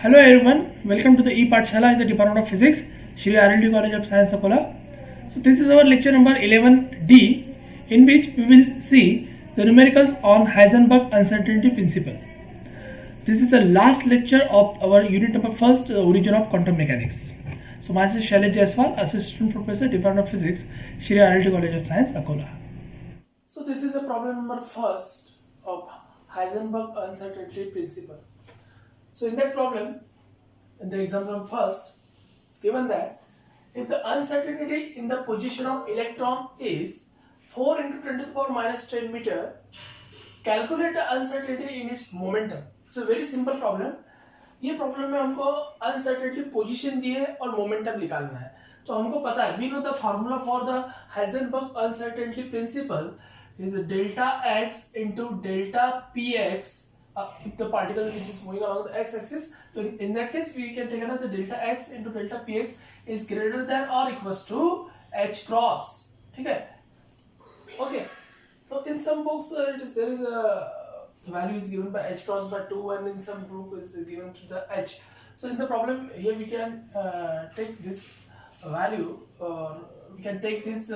Hello everyone, welcome to the E-Pathshala in the Department of Physics, Shri RLD College of Science, Akola. So this is our lecture number 11D, in which we will see the numericals on Heisenberg uncertainty principle. This is the last lecture of our unit number first, origin of quantum mechanics. So myself Shailesh Jaiswal, Assistant Professor, Department of Physics, Shri RLD College of Science, Akola. So this is a problem number first of Heisenberg uncertainty principle. So in that problem, in the example first, it's given that if the uncertainty in the position of electron is 4 into 10 to the power minus 10 meter, calculate the uncertainty in its momentum. It's a very simple problem. ये problem में हमको uncertainty position दी है और momentum निकालना है. तो हमको पता है, we know the formula for the Heisenberg uncertainty principle is delta x into delta px. If the particle which is moving along the x-axis, so in that case we can take another delta x into delta px is greater than or equals to h cross. ठीक है? Okay. So in some books there is a value is given by h cross by 2, and in some group is given to the h. So in the problem here we can take this value, we can take this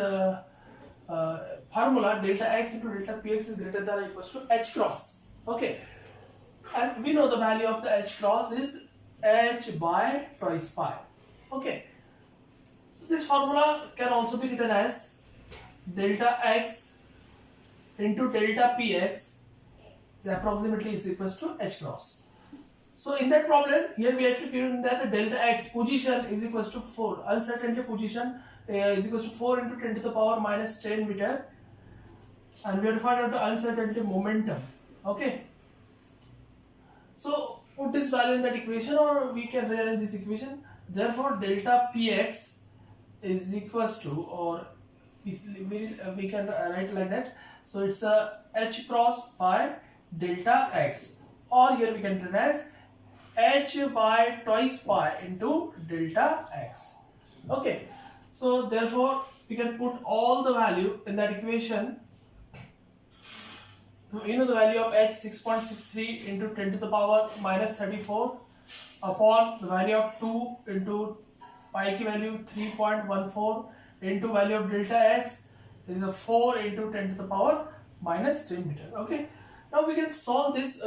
formula delta x into delta px is greater than or equals to h cross. Okay. And we know the value of the h cross is h by twice pi. Okay. So this formula can also be written as delta x into delta px is approximately is equals to h cross. So in that problem, here we have to give that the delta x position is equals to 4. Uncertainty position is equals to 4 into 10 to the power minus 10 meter. And we have to find out the uncertainty momentum. Okay. So put this value in that equation, or we can rearrange this equation. Therefore, delta px is equals to, or we can write like that. So it's a h cross by delta x, or here we can write as h by twice pi into delta x. Okay. So therefore, we can put all the value in that equation. You know the value of h 6.63 into 10 to the power minus 34 upon the value of 2 into pi की value 3.14 into value of delta x is a 4 into 10 to the power minus 10 meter. Okay. Now we can solve this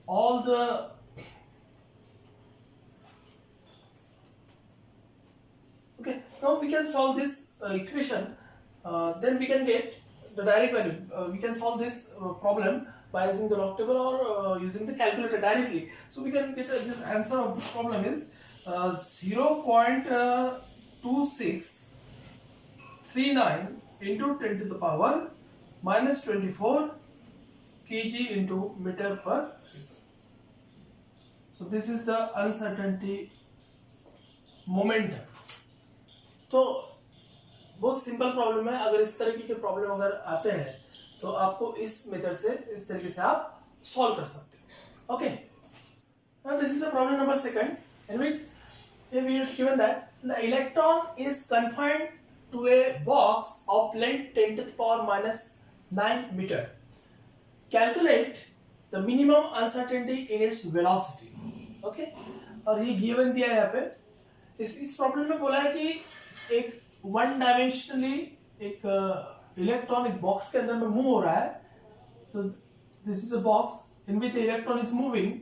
all the okay. Now we can solve this equation. Then we can get the direct value. We can solve this problem by using the log table or using the calculator directly. So we can get this answer of this problem is 0.2639 into 10 to the power minus 24 kg into meter per. So this is the uncertainty momentum. तो बहुत simple problem है. अगर इस तरीके के problem अगर आते हैं तो आपको इस मेथड से इस तरीके से आप सॉल्व कर सकते हो. Okay. Now this is a problem number second in which we are given that the electron is confined to a box of length 10 to the power minus 9 meter. Calculate the minimum uncertainty in its velocity. Okay. और ये given दिया है यहाँ पे. इस problem में बोला है कि एक वन डायमेंशनली एक इलेक्ट्रॉन एक बॉक्स के अंदर में मूव हो रहा है. So this is a box in which the electron is moving.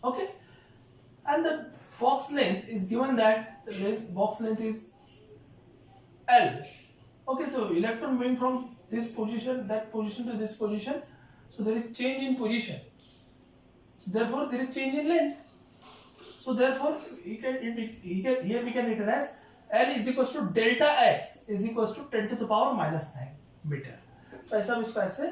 Okay. And the box length is given that the box length is L. Okay, so electron moving from this position, that position to this position, so there is change in position. So therefore there is change in length. So therefore here we can write it as L is equals to delta x is equals to 10 to the power minus 9 metre. तो ऐसा हम इसको ऐसे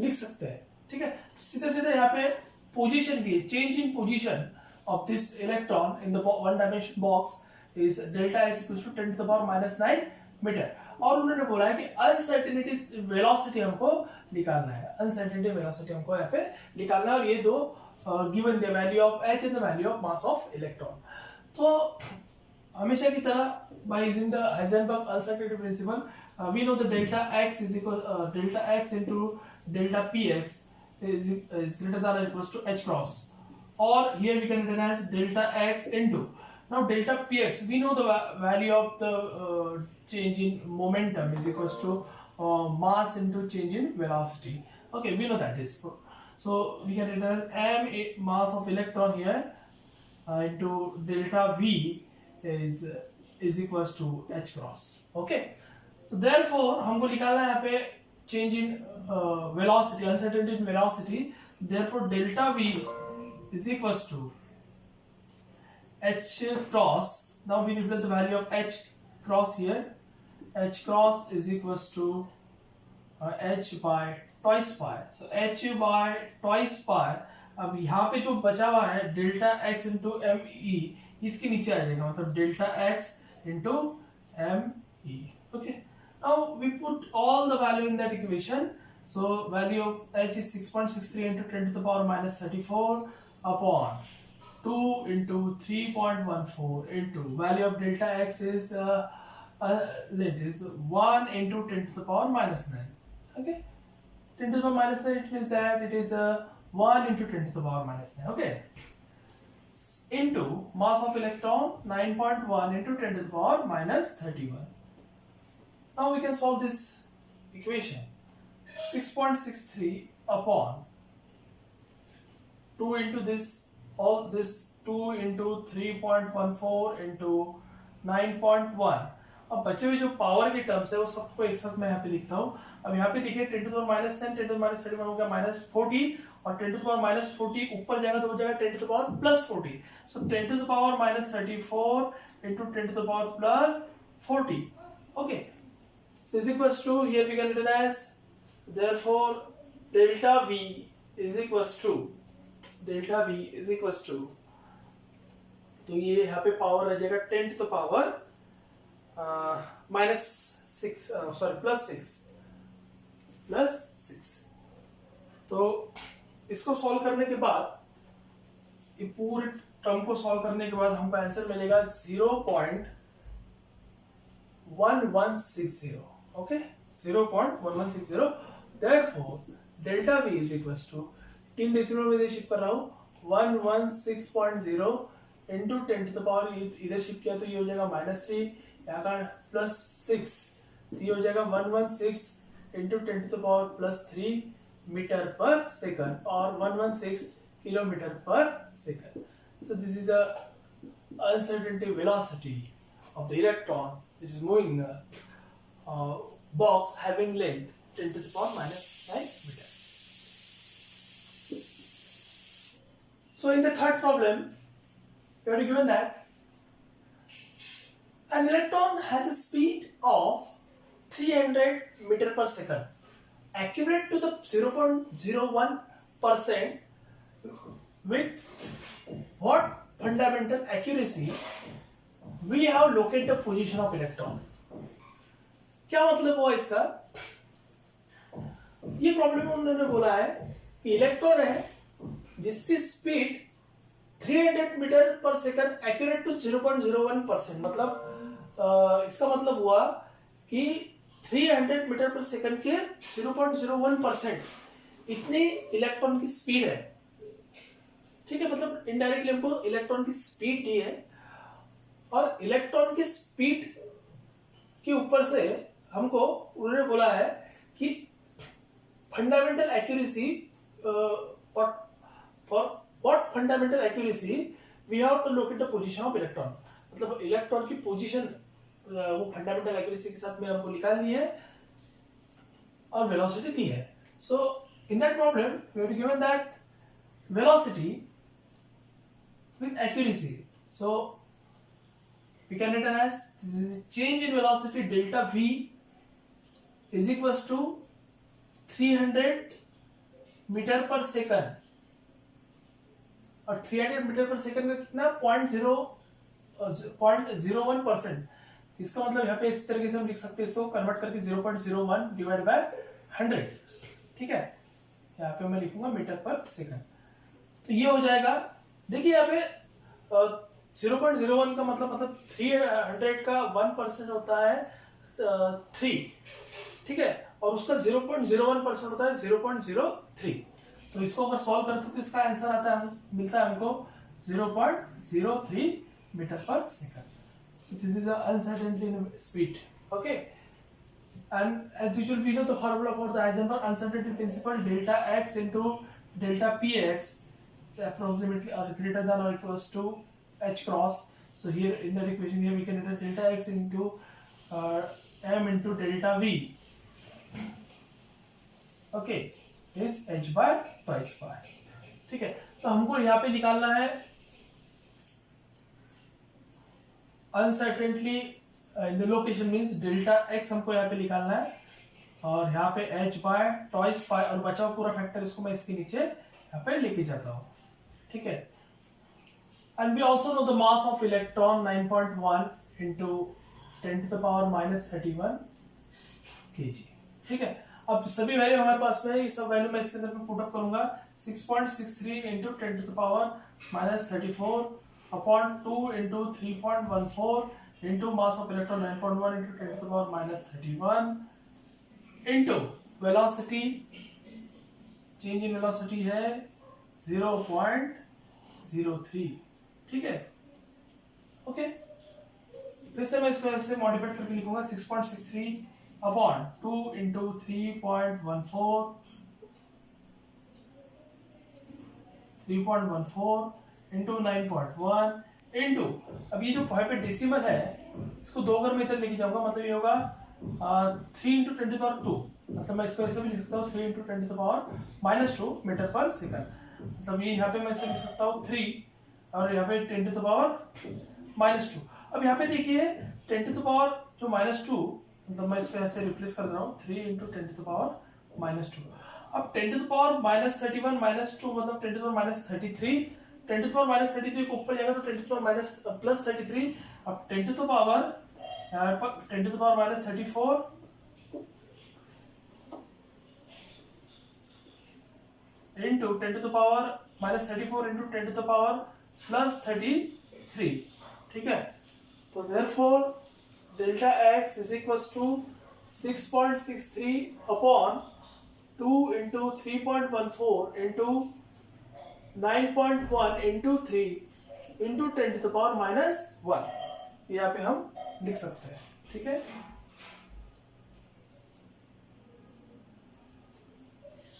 लिख सकते हैं. ठीक है. तो सीधे सीधे यहाँ पे पोजीशन दी है. Change in position of this electron in the one dimension box is delta x equals to 10 to the power minus 9 metre. और उन्होंने बोला है कि अनसर्टेनिटी वेलोसिटी हमको निकालना है. अनसर्टेनिटी वेलोसिटी हमको यहाँ पे निकालना है. और ये दो given the value of h and the value of mass of electron. तो हमेशा की तरह by using the Heisenberg uncertainty principle, we know the delta x is equal delta x into delta px is greater than or equals to h cross. or here we can written as delta x into, now delta px, we know the value of the change in momentum is equals to mass into change in velocity. Okay, we know that is, so we can write as m mass of electron here into delta v is equals to h cross. Okay, so therefore हमको निकालना है यहाँ पे change in velocity, uncertainty in velocity, therefore delta v is equals to h cross. Now we replace the value of h cross here, h cross is equals to h by twice pi, so h by twice pi. अब यहाँ पे जो बचा हुआ है delta x into M E, इसके नीचे आ जाएगा, मतलब delta x into M E. Okay, now we put all the value in that equation. So value of h is 6.63 into 10 to the power minus 34 upon 2 into 3.14 into value of delta x is let is 1 into 10 to the power minus 9. Okay, 10 to the power minus 9, it means that it is 1 into 10 to the power minus 9. Okay, into mass of electron 9.1 into 10 to the power minus 31. Now we can solve this equation. 6.63 upon 2 into this, all this 2 into 3.14 into 9.1. अब बचे हुए जो power के terms है वो सबको एक साथ मैं यहाँ पे लिखता हूँ. अब यहाँ पे देखिए 10 to the power minus 10, 10 to the power minus 31 हो गया minus 40, और 10 to the power minus 40 ऊपर जाएगा तो हो जाएगा 10 to the power plus 40. So 10 to the power minus 34 into 10 to the power plus 40. Okay, so is equals to, here we can write as, therefore delta v is equals to, delta v is equals to, तो ये यहाँ पे power आ जाएगा 10 to the power minus 6, sorry plus 6. तो इसको solve करने के बाद, ये पूरे टर्म को सॉल्व करने के बाद हमको आंसर मिलेगा 0.1160. Okay, 0.1160. therefore delta v is equals to, 3 decimal में इधर शिफ्ट कर रहा हूँ, 116.0 into 10 to the power, इधर शिफ्ट किया तो ये हो जाएगा -3, यहाँ का +6, तो ये हो जाएगा 116 into 10 to the power +3 metre पर सेकंड, और 116 किलोमीटर पर second. So this is a uncertainty velocity of the electron which is moving in a box having length 10 to the power minus 9 meter. So in the third problem, we are given that an electron has a speed of 300 meter per second, accurate to the 0.01%. With what fundamental accuracy we have located the position of electron? क्या मतलब हुआ इसका? ये problem में उन्होंने बोला है कि इलेक्ट्रॉन है जिसकी स्पीड 300 मीटर पर सेकंड, एक्यूरेट टू 0.01%. मतलब इसका मतलब हुआ कि 300 मीटर पर सेकंड के 0.01% इतनी इलेक्ट्रॉन की स्पीड है. ठीक है, मतलब इनडायरेक्टली हमको इलेक्ट्रॉन की स्पीड दी है, और इलेक्ट्रॉन की स्पीड के ऊपर से हमको उन्होंने बोला है कि fundamental accuracy, for what fundamental accuracy we have to locate the position of electron. मतलब इलेक्ट्रॉन की पोजीशन वो फंडामेंटल एक्यूरेसी के साथ में हमको निकालनी है, और वेलोसिटी दी है. So in that problem we have given that velocity with accuracy. So we can write as, this is change in velocity delta v is equals to 300 metre पर सेकंड, और 300 मीटर पर सेकंड का कितना 0.01%. इसका मतलब यहाँ पे इस तरीके से हम लिख सकते हैं, इसको कन्वर्ट करके 0.01 डिवाइड बाय 100. ठीक है, यहाँ पे मैं लिखूंगा मीटर पर सेकंड. तो ये हो जाएगा, देखिए यहाँ पे 0.01 का मतलब 300 का 1% होता है 3. ठीक है, और उसका 0.01% होता है 0.03. तो इसको अगर सॉल्व करते हैं तो इसका आंसर आता है, मिलता है हमको 0.03 मीटर पर second. So this is the uncertainty in speed. Okay. And as usual, we know the formula for the Heisenberg uncertainty principle: delta x into delta px, approximately or greater than or equals to h cross. So here in the equation here we can write delta x into m into delta v. Okay, is h by twice pi. ठीक है, तो हमको यहाँ पे निकालना है uncertainly in the location means delta X हमको यहाँ पे निकालना है, और यहाँ पे h बाय टॉइस पाई और बचा हुआ पूरा फैक्टर इसको मैं इसके नीचे यहाँ पे लेके जाता हूँ. ठीक है, and we also know the mass of electron 9.1 into 10 to the power minus 31 kg. ठीक है, अब सभी वैल्यू हमारे पास में, ये सब वैल्यू मैं इसके अंदर में पुट अप करूंगा. 6.63 into 10 to the power minus 34 upon 2 into 3.14 into mass of electron 9.1 into 10 to the power minus 31 into velocity, change in velocity है 0.03. ठीक है, ओके, फिर से मैं इसको ऐसे मॉडिफाइड करके लिखूंगा 6.63 अपॉन 2 into 3.14 into 9.1 into, अब ये जो यहाँ पे डेसिमल है इसको 2 अगर मैं इधर लेके जाऊंगा मतलब ये होगा 3 into 10 to the power 2, मतलब मैं इसको ऐसे भी लिख सकता हूँ 3 into 10 to the power minus 2 metre पर सेकंड. मतलब ये यहाँ पे मैं इसे लिख सकता हूँ 3 और यहाँ पे 10 to the power minus 2. अब यहाँ पे देखिए 10 to the power जो minus 2, मतलब मैं इसको ऐसे रिप्लेस कर रहा हूँ 3 into 10 to the power minus 2. अब 10 to the power minus 31 minus 2 मतलब 10 to the power minus 33, 10 to the power minus 33 को ऊपर जाएगा तो 10 to the power minus plus 33. अब 10 to the power 10 to the power minus 34 into 10 to the power minus 34 into 10 to the power plus 33. ठीक है, तो therefore delta x is equals to 6.63 upon 2 into 3.14 into 9.1 into 3 into 10 to the power minus 1. यहाँ पे हम लिख सकते हैं. ठीक है,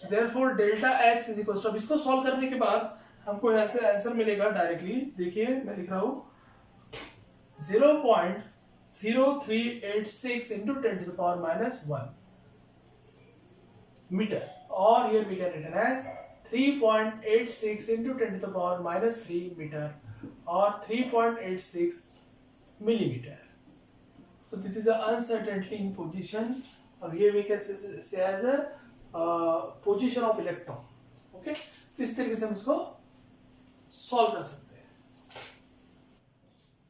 therefore delta x is equals to, अब इसको सॉल्व करने के बाद हमको यहाँ से आंसर मिलेगा डायरेक्टली. देखिए मैं लिख रहा हूँ 0.0386 into 10 to the power minus 1 meter, or here we can written as 3.86 into 10 to the power minus 3 meter, or 3.86 millimeter. So this is an uncertainty in position, or here we can say as a position of electron. Okay, तो इस तरीके से हम इसको solve कर सकते हैं.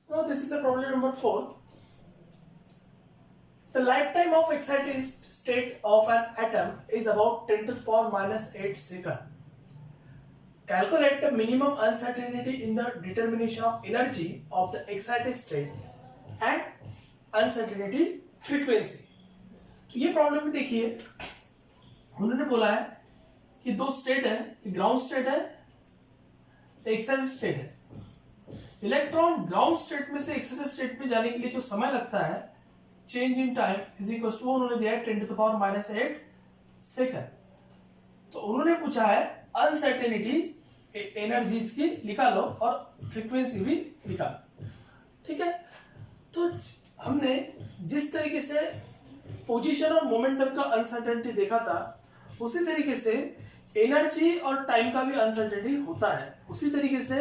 Now this is a problem number 4. The lifetime of excited state of an atom is about 10 to the power minus 8 seconds. Calculate the minimum uncertainty in the determination of energy of the excited state and uncertainty frequency. तो ये problem में देखिए उन्होंने बोला है कि दो state है, ग्राउंड स्टेट है, एक्साइटेड स्टेट है. इलेक्ट्रॉन ग्राउंड स्टेट में से एक्साइटेड स्टेट में जाने के लिए जो समय लगता है, change in time is equal to, उन्होंने दिया है 10 to the power minus 8 second. तो उन्होंने पूछा है अनसर्टेनिटी एनर्जीज की निकालो और फ्रीक्वेंसी भी निकालो. ठीक है, तो हमने जिस तरीके से पोजीशन और मोमेंटम का अनसर्टेनिटी देखा था, उसी तरीके से एनर्जी और टाइम का भी अनसर्टेनिटी होता है. उसी तरीके से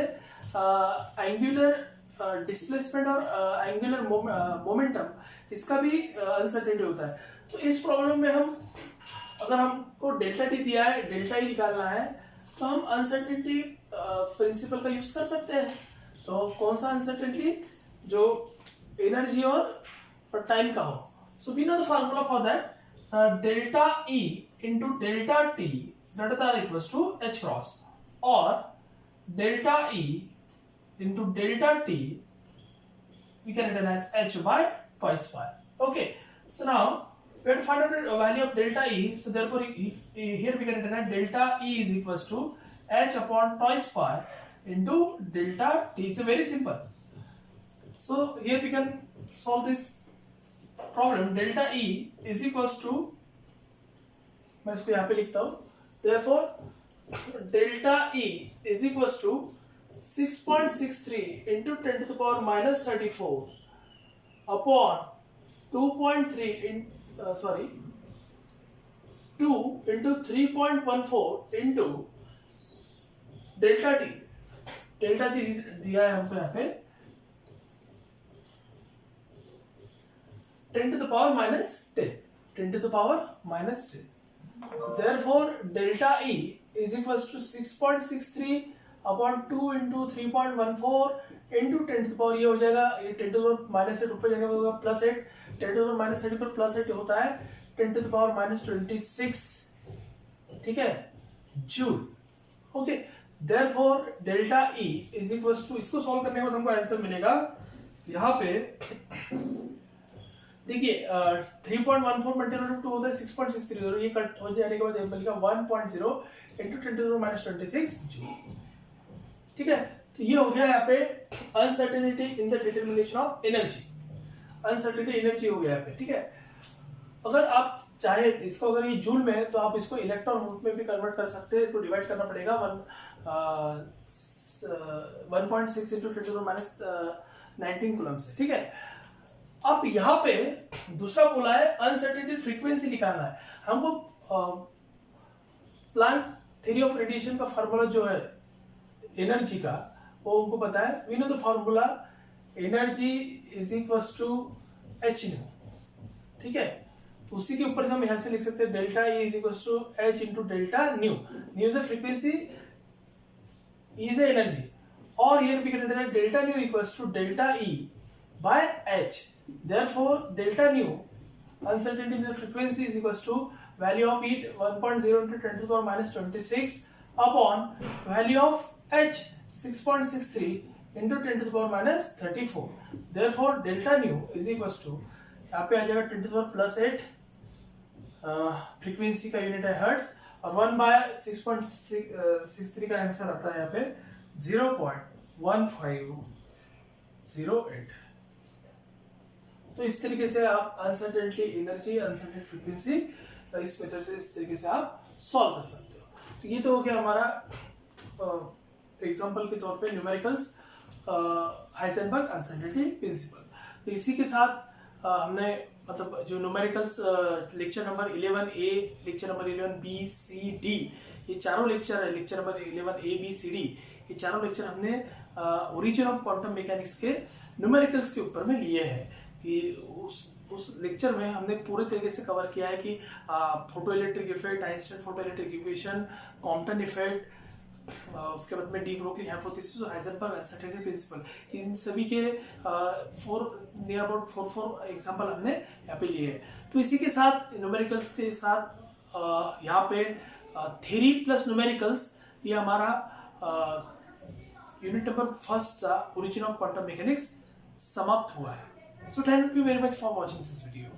एंगुलर डिस्प्लेसमेंट और एंगुलर मोमेंटम, इसका भी अनसर्टेनिटी होता है. तो इस प्रॉब्लम में हम, अगर हमको डेल्टा टी दिया है, डेल्टा ई निकालना है, तो हम अनसर्टेनिटी प्रिंसिपल का यूज कर सकते हैं. तो कौन सा अनसर्टेनिटी? जो एनर्जी और टाइम का हो. So we know the formula for that, delta E into delta t is greater than or equals to h cross, or delta E into delta t we can written as h by twice pi. Okay, so now we have to find out the value of delta E. So therefore here we can write delta E is equals to h upon tau square into delta T. It's very simple. So here we can solve this problem. Delta E is equals to, मैं इसको यहाँ पे लिखता हूँ, therefore delta E is equals to 6.63 into 10 to the power minus 34 upon 2.3 in 2 into 3.14 into delta T. Delta T दिया है हमको यहाँ पे 10 to the power minus 10. 10 to the power minus 10. Therefore, delta E is equals to 6.63 upon 2 into 3.14 into 10 to the power, ये हो जाएगा, ये 10 to the power minus 8 ऊपर जाएगा होगा plus 8, 10 to the power minus 8 पर प्लस 8 होता है 10 to the power minus 26, ठीक है, joule. Okay, therefore delta E is equals to, इसको सॉल्व करने के बाद हमको आंसर मिलेगा यहाँ पे, देखिए 3.14 मल्टीप्लाई 2 होता है 6.63, ये कट हो जाने के बाद मिलेगा 1.0 into 10 to the minus 26 joule. ठीक है, तो ये हो गया यहाँ पे uncertainty in the determination of energy. Uncertainty energy हो गया यहाँ पे. ठीक है, अगर आप चाहे इसको, अगर ये जूल में है तो आप इसको इलेक्ट्रॉन वोल्ट में भी कन्वर्ट कर सकते हैं. इसको डिवाइड करना पड़ेगा 1.6 into 10 to the minus 19 coulomb से. ठीक है, अब यहाँ पे दूसरा बोला है अनसर्टेनिटी फ्रीक्वेंसी निकालना है हमको. प्लैंक थ्योरी ऑफ रेडिएशन का फार्मूला जो है एनर्जी का, वो हमको पता है. We know the formula energy is equals to H nu. ठीक है, तो उसी के ऊपर से हम यहाँ से लिख सकते हैं delta E is equals to H into delta nu. Nu is a frequency, E is a energy, और here we can write delta nu equals to delta E by H. Therefore delta nu, uncertainty in the frequency, is equals to value of E 1.0 into 10 to the power minus 26 upon value of H 6.63 into 10 to the power minus 34. Therefore delta nu is equals to, यहाँ पे आ जाएगा 10 to the power plus 8, frequency का unit है hertz, और 1 by 6.63 का answer आता है यहाँ पे 0.1508. तो इस तरीके से आप अनसर्टेनिटी एनर्जी, अनसर्टेनिटी फ्रीक्वेंसी, इस मेथड से इस तरीके से आप सॉल्व कर सकते हो. तो ये तो हो गया हमारा एग्जांपल के तौर पे न्यूमेरिकल्स, हाइजेनबर्ग अनसर्टेनिटी प्रिंसिपल. तो इसी के साथ हमने मतलब जो numericals lecture number 11A, lecture number 11B, C, D, ये चारों लेक्चर है, lecture number 11A, B, C, D, ये चारों लेक्चर हमने ओरिजिन ऑफ क्वांटम मैकेनिक्स के न्यूमेरिकल्स के ऊपर में लिए हैं. कि उस लेक्चर में हमने पूरे तरीके से कवर किया है कि photo electric effect, Einstein photo electric equation, Compton effect, उसके बाद में डी ब्रोगली हाइपोथेसिस और हाइजेनबर्ग अनसर्टेनिटी प्रिंसिपल, इन सभी के नियर अबाउट 4 एग्जांपल हमने यहाँ पे लिए हैं. तो इसी के साथ न्यूमेरिकल्स के साथ यहाँ पे थ्योरी प्लस न्यूमेरिकल्स, ये हमारा यूनिट नंबर 1 का ओरिजिन ऑफ क्वांटम मैकेनिक्स समाप्त हुआ है. So thank you very much for watching this video.